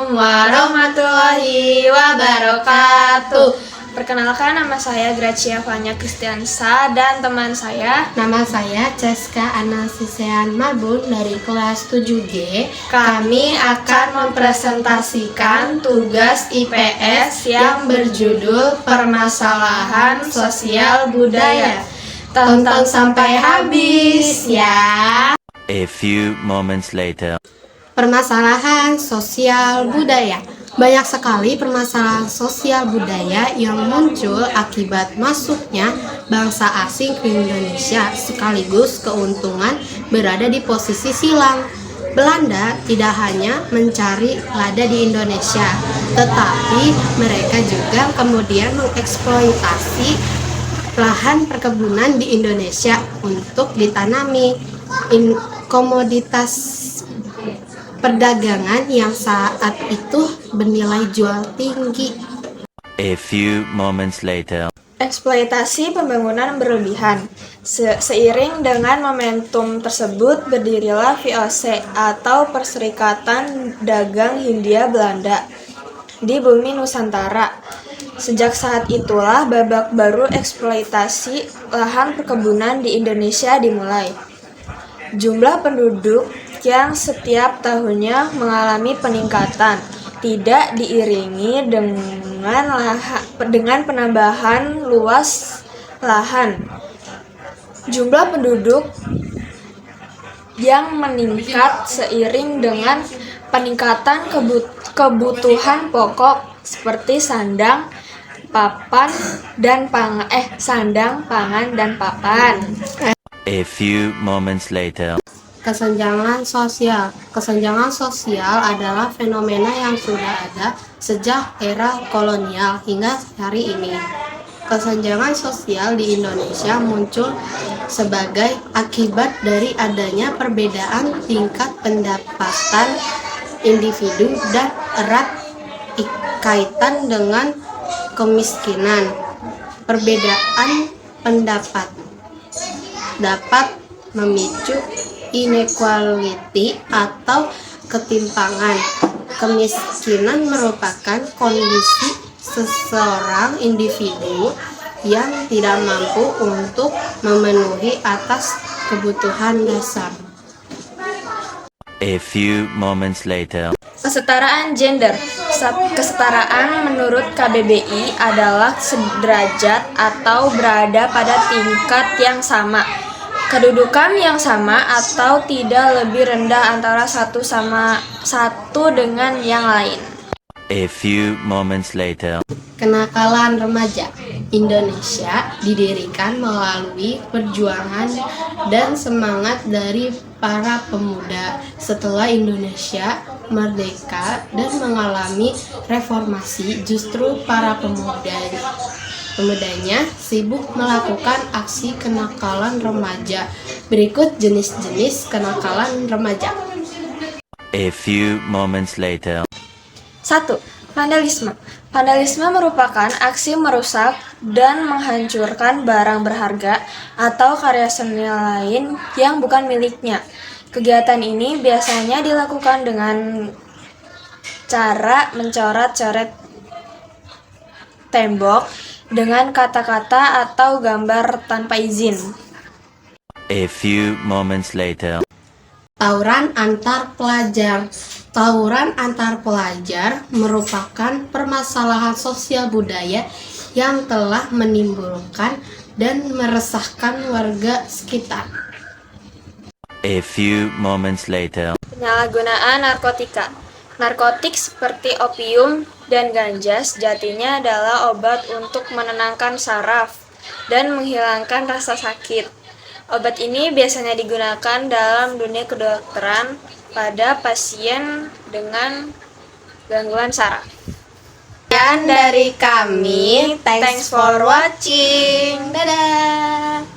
Assalamualaikum warahmatullahi wabarakatuh. Perkenalkan, nama saya Gracia Fanya Kristiansa dan teman saya. Nama saya Ceska Anasisean Marbun dari kelas 7G. Kami akan mempresentasikan tugas IPS yang berjudul Permasalahan Sosial Budaya. Tonton sampai habis ya. A few moments later. Permasalahan sosial budaya. Banyak sekali permasalahan sosial budaya yang muncul akibat masuknya bangsa asing ke Indonesia, sekaligus keuntungan berada di posisi silang. Belanda tidak hanya mencari lada di Indonesia, tetapi mereka juga kemudian mengeksploitasi lahan perkebunan di Indonesia untuk ditanami komoditas perdagangan yang saat itu bernilai jual tinggi. A few moments later. Eksploitasi pembangunan berlebihan. Seiring dengan momentum tersebut, berdirilah VOC atau Perserikatan Dagang Hindia Belanda di bumi Nusantara. Sejak saat itulah babak baru eksploitasi lahan perkebunan di Indonesia dimulai. Jumlah penduduk yang setiap tahunnya mengalami peningkatan tidak diiringi dengan penambahan luas lahan. Jumlah penduduk yang meningkat seiring dengan peningkatan kebutuhan pokok seperti sandang, pangan dan papan. A few moments later. Kesenjangan sosial. Kesenjangan sosial adalah fenomena yang sudah ada sejak era kolonial hingga hari ini. Kesenjangan sosial di Indonesia muncul sebagai akibat dari adanya perbedaan tingkat pendapatan individu dan erat kaitan dengan kemiskinan. Perbedaan pendapat dapat memicu inequality atau ketimpangan. Kemiskinan merupakan kondisi seseorang individu yang tidak mampu untuk memenuhi atas kebutuhan dasar. A few moments later. Kesetaraan gender. Kesetaraan menurut KBBI adalah sederajat atau berada pada tingkat yang sama, kedudukan yang sama atau tidak lebih rendah antara satu dengan yang lain. A few moments later. Kenakalan remaja. Indonesia didirikan melalui perjuangan dan semangat dari para pemuda. Setelah Indonesia merdeka dan mengalami reformasi, justru para pemudanya sibuk melakukan aksi kenakalan remaja. Berikut jenis-jenis kenakalan remaja. A few moments later. 1. Vandalisme. Vandalisme merupakan aksi merusak dan menghancurkan barang berharga atau karya seni lain yang bukan miliknya. Kegiatan ini biasanya dilakukan dengan cara mencoret-coret tembok dengan kata-kata atau gambar tanpa izin. A few moments later. Tawuran antar pelajar. Tawuran antar pelajar merupakan permasalahan sosial budaya yang telah menimbulkan dan meresahkan warga sekitar. A few moments later. Penyalahgunaan narkotika. Narkotik seperti opium dan ganja sejatinya adalah obat untuk menenangkan saraf dan menghilangkan rasa sakit. Obat ini biasanya digunakan dalam dunia kedokteran pada pasien dengan gangguan saraf. Sekian dari kami. Thanks for watching. Dadah.